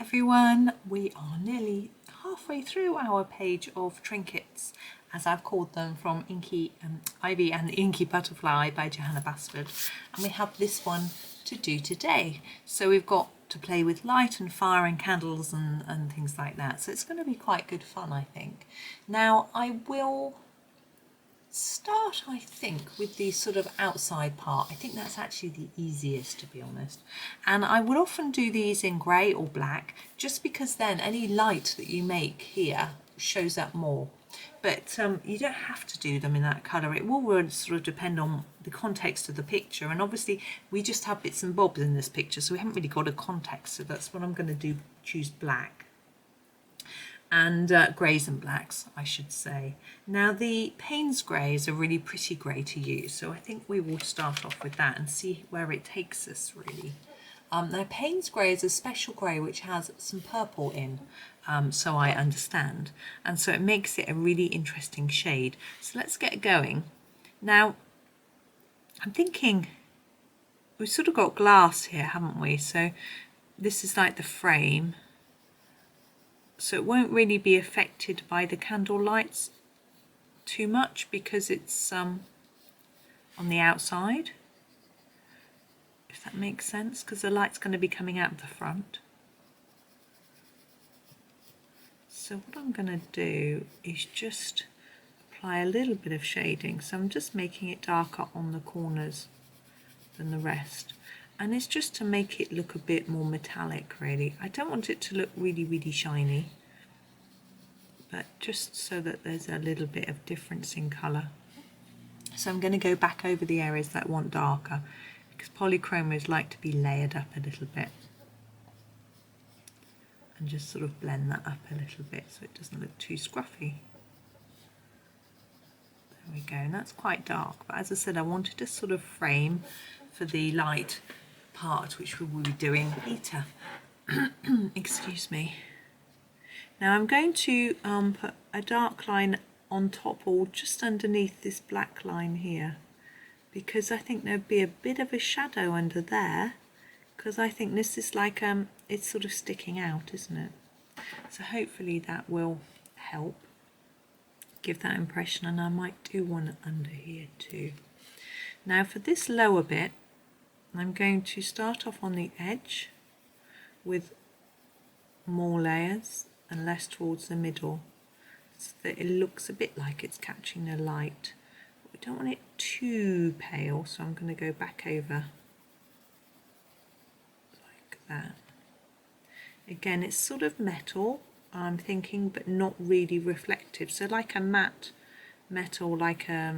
everyone, we are nearly halfway through our page of trinkets, as I've called them, from Ivy and the Inky Butterfly by Johanna Basford, and we have this one to do today. So we've got to play with light and fire and candles and things like that, so it's going to be quite good fun, I think. Now I will start, I think, with the sort of outside part. I think that's actually the easiest, to be honest, and I would often do these in grey or black, just because then any light that you make here shows up more. But you don't have to do them in that colour. It will really sort of depend on the context of the picture, and obviously we just have bits and bobs in this picture, so we haven't really got a context, so that's what I'm going to do, choose black. And greys and blacks, I should say. Now the Payne's grey is a really pretty grey to use, so I think we will start off with that and see where it takes us, really. Now Payne's grey is a special grey which has some purple in, so I understand, and so it makes it a really interesting shade. So let's get going. Now I'm thinking we've sort of got glass here, haven't we? So this is like the frame, so it won't really be affected by the candle lights too much because it's on the outside, if that makes sense, because the light's going to be coming out of the front. So what I'm going to do is just apply a little bit of shading, so I'm just making it darker on the corners than the rest, and it's just to make it look a bit more metallic, really. I don't want it to look really shiny, but just so that there's a little bit of difference in colour. So I'm going to go back over the areas that want darker, because polychromos like to be layered up a little bit, and just sort of blend that up a little bit so it doesn't look too scruffy. There we go, and that's quite dark, but as I said, I wanted a sort of frame for the light part, which we will be doing later. Excuse me. Now I'm going to put a dark line on top or just underneath this black line here, because I think there'd be a bit of a shadow under there, because I think this is like it's sort of sticking out, isn't it? So hopefully that will help give that impression, and I might do one under here too. Now for this lower bit, I'm going to start off on the edge with more layers and less towards the middle, so that it looks a bit like it's catching the light. But we don't want it too pale, so I'm going to go back over like that. Again, it's sort of metal, I'm thinking, but not really reflective, so like a matte metal, like I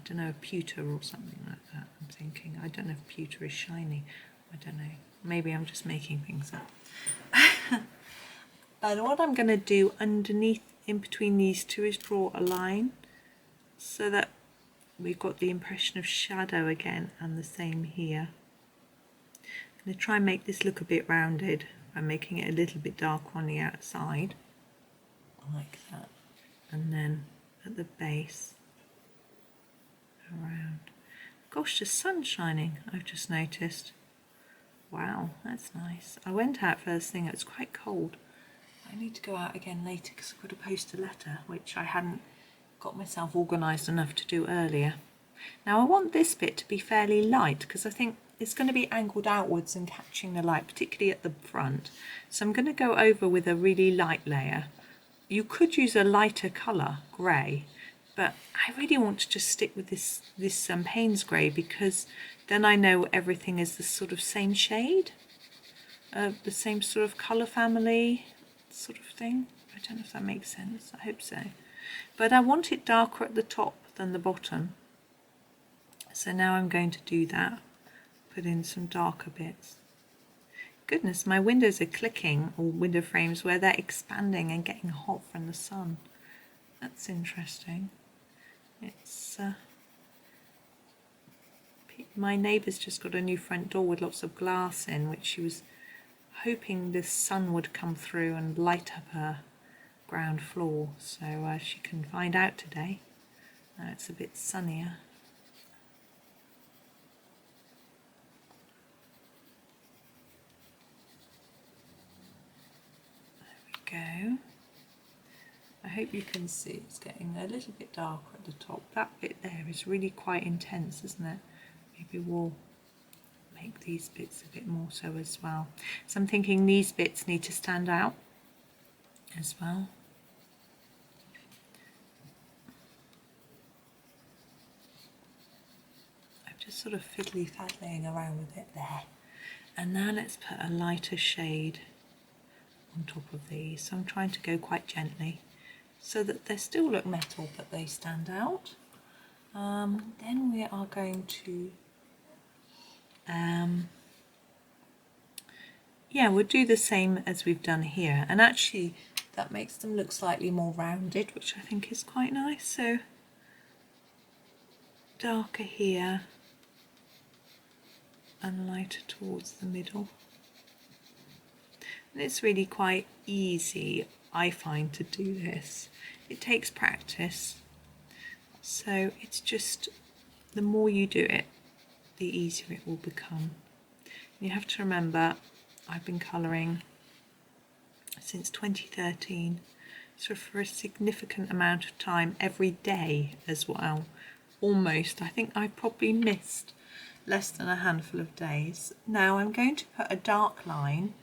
don't know, a pewter or something like that. I'm thinking, I don't know if pewter is shiny, I don't know, maybe I'm just making things up. But what I'm going to do underneath, in between these two, is draw a line so that we've got the impression of shadow again, and the same here. I'm going to try and make this look a bit rounded by making it a little bit darker on the outside, like that, and then at the base around. Gosh, the sun's shining, I've just noticed. Wow, that's nice. I went out first thing, it was quite cold. I need to go out again later because I've got to post a letter, which I hadn't got myself organised enough to do earlier. Now I want this bit to be fairly light, because I think it's going to be angled outwards and catching the light, particularly at the front. So I'm going to go over with a really light layer. You could use a lighter colour, grey, but I really want to just stick with this Payne's grey, because then I know everything is the sort of same shade, the same sort of colour family sort of thing. I don't know if that makes sense, I hope so. But I want it darker at the top than the bottom. So now I'm going to do that, put in some darker bits. Goodness, my windows are clicking, or window frames, where they're expanding and getting hot from the sun. That's interesting. It's my neighbour's just got a new front door with lots of glass in, which she was hoping the sun would come through and light up her ground floor, so she can find out today. Now it's a bit sunnier. hope you can see it's getting a little bit darker at the top. That bit there is really quite intense, isn't it? Maybe we'll make these bits a bit more so as well. So I'm thinking these bits need to stand out as well. I'm just sort of fiddly-faddling around with it there. And now let's put a lighter shade on top of these. So I'm trying to go quite gently so that they still look metal but they stand out. Then we are going to yeah, we'll do the same as we've done here, and actually that makes them look slightly more rounded, which I think is quite nice. So darker here and lighter towards the middle. And it's really quite easy, I find, to do this. It takes practice, so it's just the more you do it, the easier it will become. You have to remember, I've been colouring since 2013, so for a significant amount of time every day as well. Almost, I think I've probably missed less than a handful of days. Now I'm going to put a dark line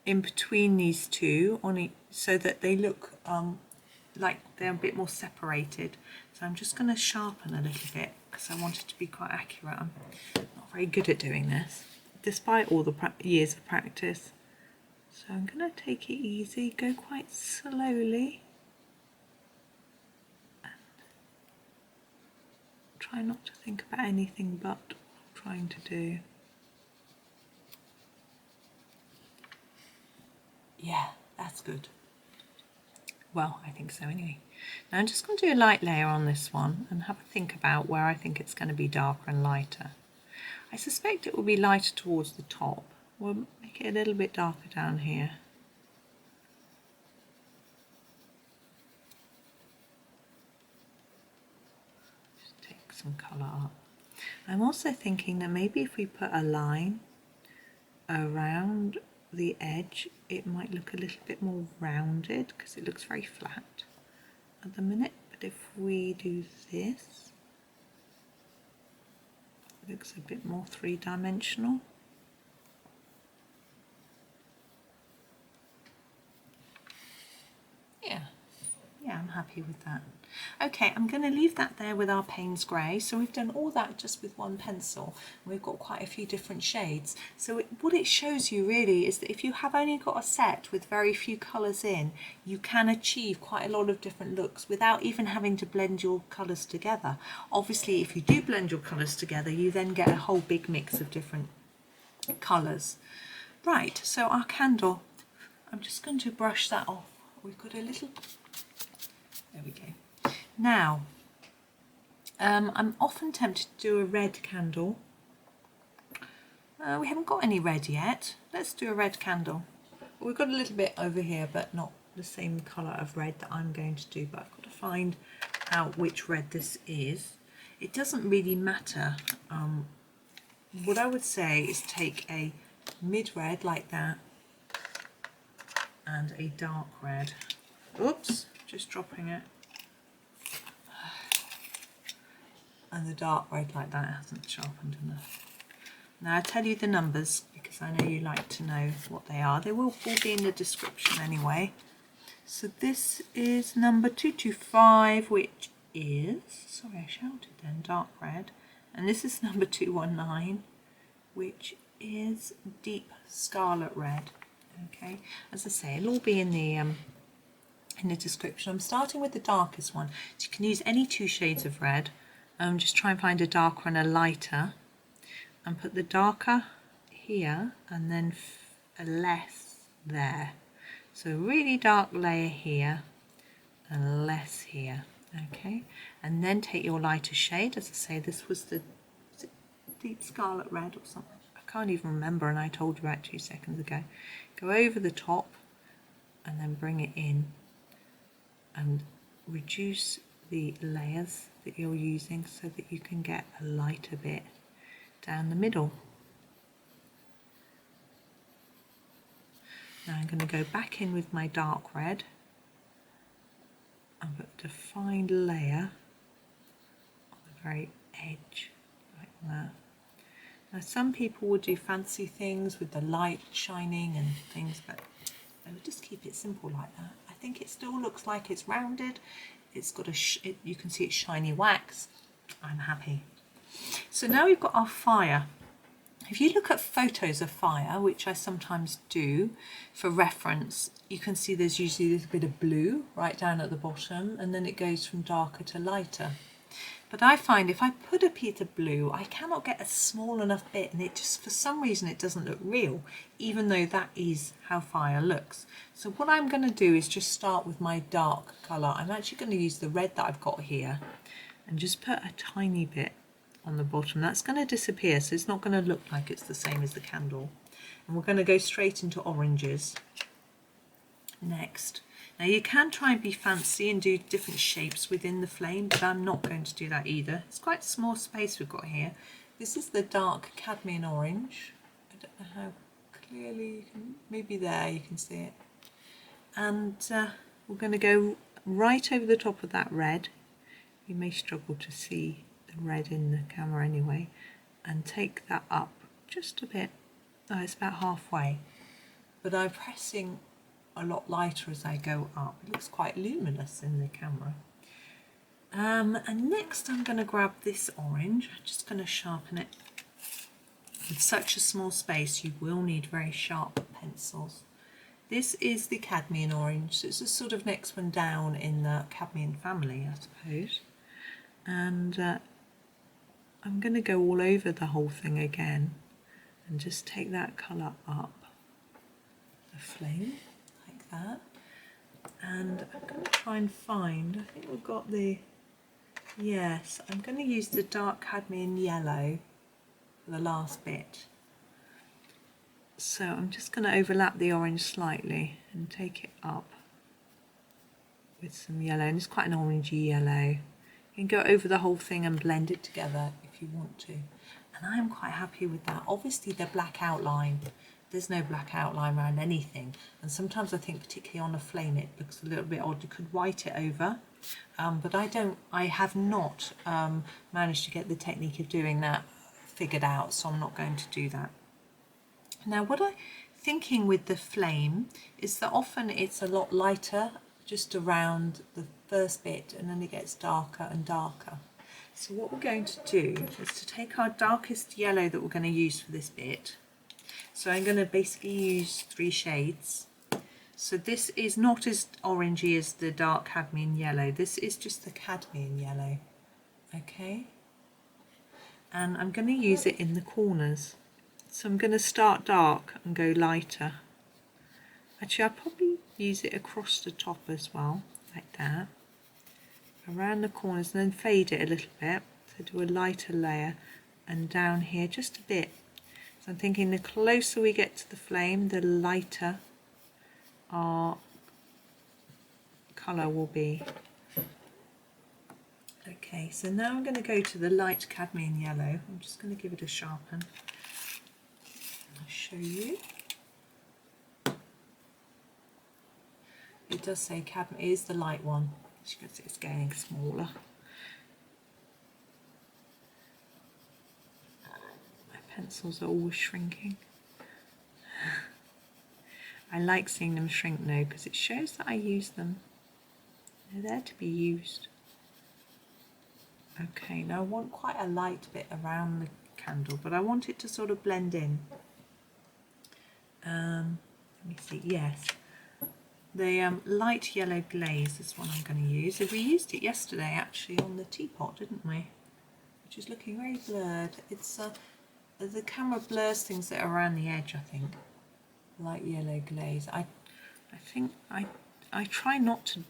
in between these two on it so that they look like they're a bit more separated. So I'm just going to sharpen a little bit because I want it to be quite accurate. I'm not very good at doing this, despite all the years of practice. So I'm going to take it easy, go quite slowly, and try not to think about anything but what I'm trying to do. Yeah, that's good. Well, I think so anyway. Now I'm just going to do a light layer on this one and have a think about where I think it's going to be darker and lighter. I suspect it will be lighter towards the top. We'll make it a little bit darker down here. Just take some colour up. I'm also thinking that maybe if we put a line around the edge, it might look a little bit more rounded because it looks very flat at the minute. But if we do this, it looks a bit more three-dimensional. Yeah, I'm happy with that. Okay, I'm going to leave that there with our Payne's grey. So we've done all that just with one pencil. We've got quite a few different shades. So what it shows you really is that if you have only got a set with very few colours in, you can achieve quite a lot of different looks without even having to blend your colours together. Obviously, if you do blend your colours together, you then get a whole big mix of different colours. Right, so our candle, I'm just going to brush that off. We've got a little... There we go. Now, I'm often tempted to do a red candle. We haven't got any red yet. Let's do a red candle. We've got a little bit over here, but not the same colour of red that I'm going to do. But I've got to find out which red this is. It doesn't really matter. What I would say is take a mid-red like that and a dark red. Oops, just dropping it. And the dark red like that hasn't sharpened enough. Now I'll tell you the numbers because I know you like to know what they are. They will all be in the description anyway. So this is number 225, which is, sorry I shouted then, dark red. And this is number 219, which is deep scarlet red. Okay, as I say, it'll all be in the description. I'm starting with the darkest one. So you can use any two shades of red. Just try and find a darker and a lighter, and put the darker here and then a less there. So a really dark layer here and less here. Okay, and then take your lighter shade. As I say, this was the deep scarlet red or something. I can't even remember, and I told you about 2 seconds ago. Go over the top and then bring it in and reduce the layers that you're using so that you can get a lighter bit down the middle. Now I'm going to go back in with my dark red and put a defined layer on the very edge, like that. Now some people would do fancy things with the light shining and things, but I would just keep it simple like that. I think it still looks like it's rounded. It's got you can see it's shiny wax. I'm happy. So now we've got our fire. If you look at photos of fire, which I sometimes do for reference, you can see there's usually a little bit of blue right down at the bottom, and then it goes from darker to lighter. But I find if I put a piece of blue, I cannot get a small enough bit, and it just, for some reason, it doesn't look real, even though that is how fire looks. So what I'm going to do is just start with my dark colour. I'm actually going to use the red that I've got here and just put a tiny bit on the bottom. That's going to disappear, so it's not going to look like it's the same as the candle. And we're going to go straight into oranges next. Now you can try and be fancy and do different shapes within the flame, but I'm not going to do that either. It's quite a small space we've got here. This is the dark Cadmium Orange. I don't know how clearly you can, maybe there you can see it. And we're going to go right over the top of that red. You may struggle to see the red in the camera anyway, and take that up just a bit. Oh, it's about halfway, but I'm pressing a lot lighter as I go up. It looks quite luminous in the camera. And next I'm going to grab this orange. I'm just going to sharpen it. With such a small space you will need very sharp pencils. This is the Cadmium Orange, so it's the sort of next one down in the cadmium family, I suppose. And I'm going to go all over the whole thing again and just take that colour up the flame like that. And I'm going to try and find, I think we've got the, yes, I'm going to use the dark Cadmium Yellow for the last bit. So I'm just going to overlap the orange slightly and take it up with some yellow, and it's quite an orangey yellow. You can go over the whole thing and blend it together if you want to. And I'm quite happy with that. Obviously the black outline, there's no black outline around anything. And sometimes I think particularly on a flame it looks a little bit odd. You could white it over. But I have not managed to get the technique of doing that figured out, so I'm not going to do that. Now what I'm thinking with the flame is that often it's a lot lighter just around the first bit, and then it gets darker and darker. So what we're going to do is to take our darkest yellow that we're going to use for this bit. So I'm going to basically use 3 shades. So this is not as orangey as the dark Cadmium Yellow. This is just the Cadmium Yellow. Okay. And I'm going to use it in the corners. So I'm going to start dark and go lighter. Actually, I'll probably use it across the top as well, like that. Around the corners, and then fade it a little bit. So do a lighter layer, and down here just a bit. So I'm thinking the closer we get to the flame, the lighter our colour will be. Okay, so now I'm going to go to the light Cadmium Yellow. I'm just going to give it a sharpen. I'll show you. It does say cadmium is the light one. As you can see, it's getting smaller. My pencils are always shrinking. I like seeing them shrink now because it shows that I use them. They're there to be used. Okay, now I want quite a light bit around the candle, but I want it to sort of blend in. Let me see, yes. The light yellow glaze is what I'm going to use. We used it yesterday actually on the teapot, didn't we? Which is looking very blurred. It's the camera blurs things that are around the edge, I think. Light yellow glaze. I think I try not to.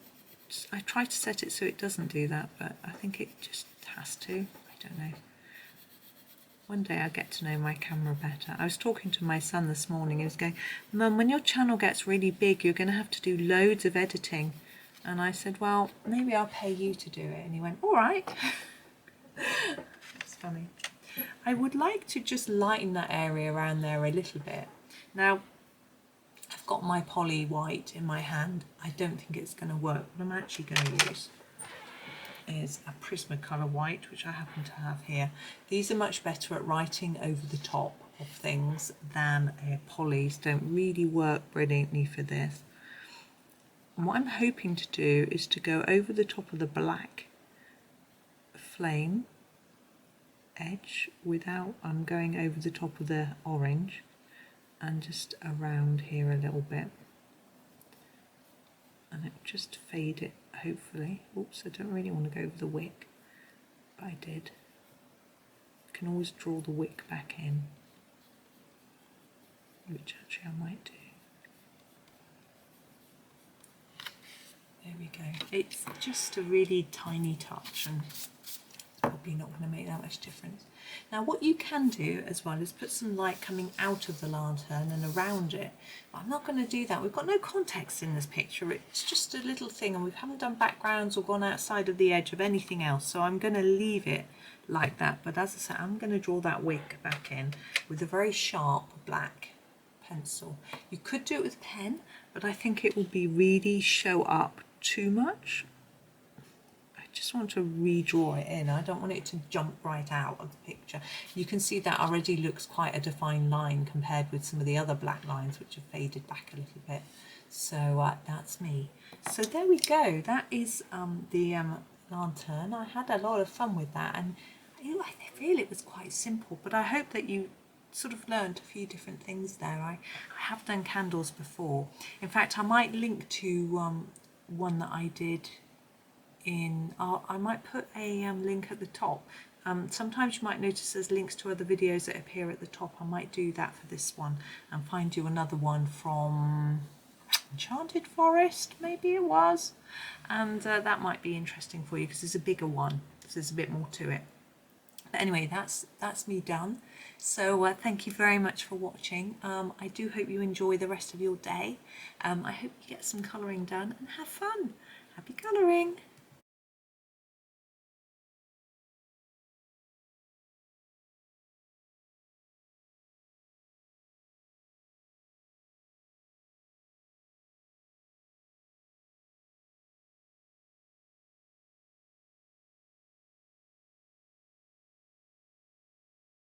I try to set it so it doesn't do that, but I think it just has to. I don't know. One day I'll get to know my camera better. I was talking to my son this morning. He was going, "Mum, when your channel gets really big, you're going to have to do loads of editing." And I said, "Well, maybe I'll pay you to do it." And he went, "All right." It's funny. I would like to just lighten that area around there a little bit. Now, I've got my poly white in my hand. I don't think it's going to work. What I'm actually going to use is a Prismacolor White, which I happen to have here. These are much better at writing over the top of things than polys. Don't really work brilliantly for this. And what I'm hoping to do is to go over the top of the black flame edge without going over the top of the orange, and just around here a little bit, and it just fade it, hopefully. Oops, I don't really want to go over the wick, but I did. I can always draw the wick back in, which actually I might do. There we go. It's just a really tiny touch and probably not going to make that much difference. Now what you can do as well is put some light coming out of the lantern and around it. But I'm not going to do that. We've got no context in this picture. It's just a little thing, and we haven't done backgrounds or gone outside of the edge of anything else. So I'm going to leave it like that. But as I said, I'm going to draw that wick back in with a very sharp black pencil. You could do it with a pen, but I think it will be really show up too much. I just want to redraw it in. I don't want it to jump right out of the picture. You can see that already looks quite a defined line compared with some of the other black lines which have faded back a little bit. So that's me. So there we go. That is the lantern. I had a lot of fun with that, and I feel it was quite simple, but I hope that you sort of learned a few different things there. I have done candles before. In fact, I might link to one that I did in, I might put a link at the top. Sometimes you might notice there's links to other videos that appear at the top. I might do that for this one and find you another one from Enchanted Forest, maybe it was, and that might be interesting for you because it's a bigger one, so there's a bit more to it. But anyway, that's me done. So thank you very much for watching. I do hope you enjoy the rest of your day. I hope you get some colouring done and have fun. Happy colouring!